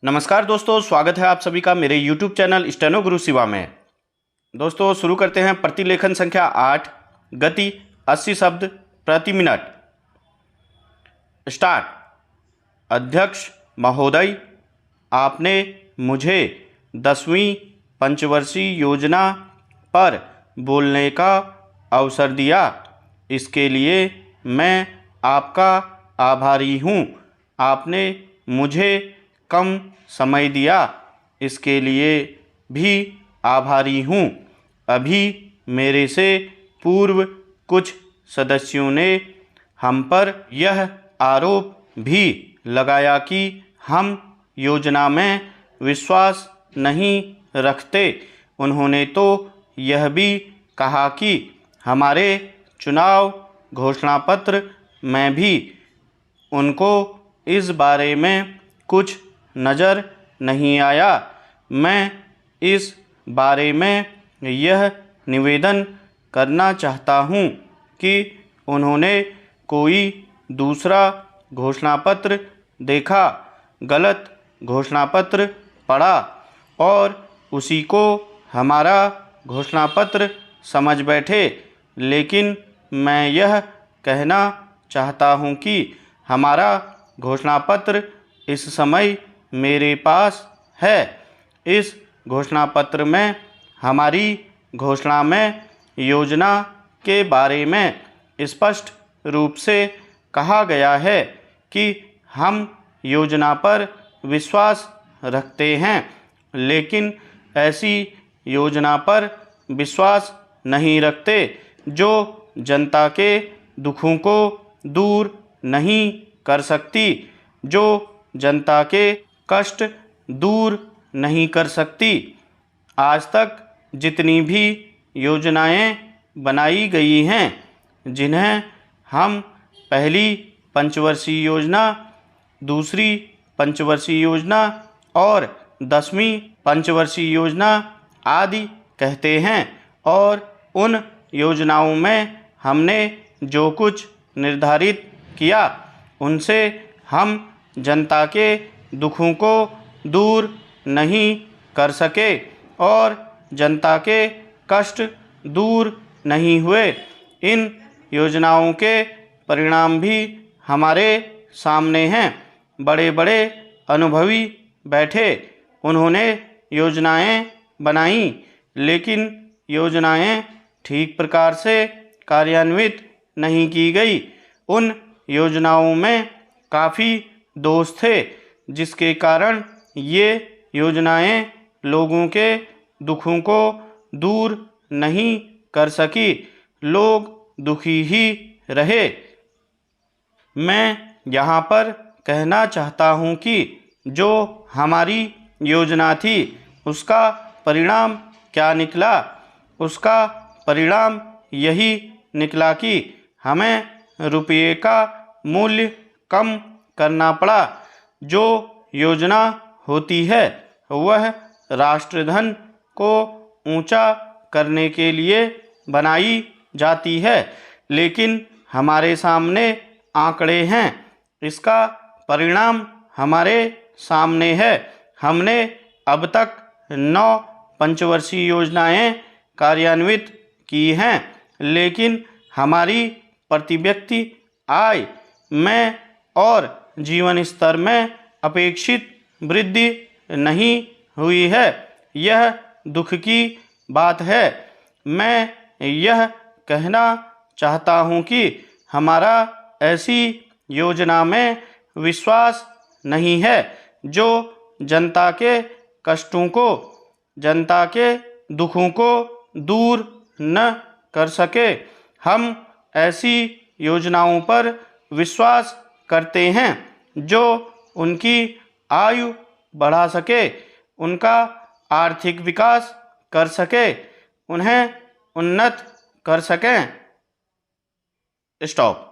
नमस्कार दोस्तों, स्वागत है आप सभी का मेरे YouTube चैनल स्टेनो गुरु शिवा में। दोस्तों शुरू करते हैं प्रतिलेखन संख्या 8, गति 80 शब्द प्रति मिनट। स्टार्ट। अध्यक्ष महोदय, आपने मुझे 10वीं पंचवर्षीय योजना पर बोलने का अवसर दिया, इसके लिए मैं आपका आभारी हूँ। आपने मुझे कम समय दिया, इसके लिए भी आभारी हूँ। अभी मेरे से पूर्व कुछ सदस्यों ने हम पर यह आरोप भी लगाया कि हम योजना में विश्वास नहीं रखते। उन्होंने तो यह भी कहा कि हमारे चुनाव घोषणा पत्र में भी उनको इस बारे में कुछ नज़र नहीं आया। मैं इस बारे में यह निवेदन करना चाहता हूँ कि उन्होंने कोई दूसरा घोषणा पत्र देखा, गलत घोषणा पत्र पढ़ा और उसी को हमारा घोषणा पत्र समझ बैठे। लेकिन मैं यह कहना चाहता हूँ कि हमारा घोषणा पत्र इस समय मेरे पास है। इस घोषणा पत्र में हमारी घोषणा में योजना के बारे में स्पष्ट रूप से कहा गया है कि हम योजना पर विश्वास रखते हैं, लेकिन ऐसी योजना पर विश्वास नहीं रखते जो जनता के दुखों को दूर नहीं कर सकती, जो जनता के कष्ट दूर नहीं कर सकती। आज तक जितनी भी योजनाएं बनाई गई हैं, जिन्हें हम पहली पंचवर्षीय योजना, दूसरी पंचवर्षीय योजना और 10वीं पंचवर्षीय योजना आदि कहते हैं, और उन योजनाओं में हमने जो कुछ निर्धारित किया, उनसे हम जनता के दुखों को दूर नहीं कर सके और जनता के कष्ट दूर नहीं हुए। इन योजनाओं के परिणाम भी हमारे सामने हैं। बड़े बड़े अनुभवी बैठे, उन्होंने योजनाएं बनाई, लेकिन योजनाएं ठीक प्रकार से कार्यान्वित नहीं की गई। उन योजनाओं में काफ़ी दोष थे, जिसके कारण ये योजनाएं लोगों के दुखों को दूर नहीं कर सकी। लोग दुखी ही रहे। मैं यहाँ पर कहना चाहता हूँ कि जो हमारी योजना थी, उसका परिणाम क्या निकला? उसका परिणाम यही निकला कि हमें रुपये का मूल्य कम करना पड़ा। जो योजना होती है वह राष्ट्रधन को ऊंचा करने के लिए बनाई जाती है, लेकिन हमारे सामने आंकड़े हैं। इसका परिणाम हमारे सामने है। हमने अब तक 9 पंचवर्षीय योजनाएं कार्यान्वित की हैं, लेकिन हमारी प्रति व्यक्ति आय में और जीवन स्तर में अपेक्षित वृद्धि नहीं हुई है। यह दुख की बात है। मैं यह कहना चाहता हूँ कि हमारा ऐसी योजना में विश्वास नहीं है जो जनता के कष्टों को, जनता के दुखों को दूर न कर सके। हम ऐसी योजनाओं पर विश्वास करते हैं जो उनकी आयु बढ़ा सके, उनका आर्थिक विकास कर सके, उन्हें उन्नत कर सकें। स्टॉप।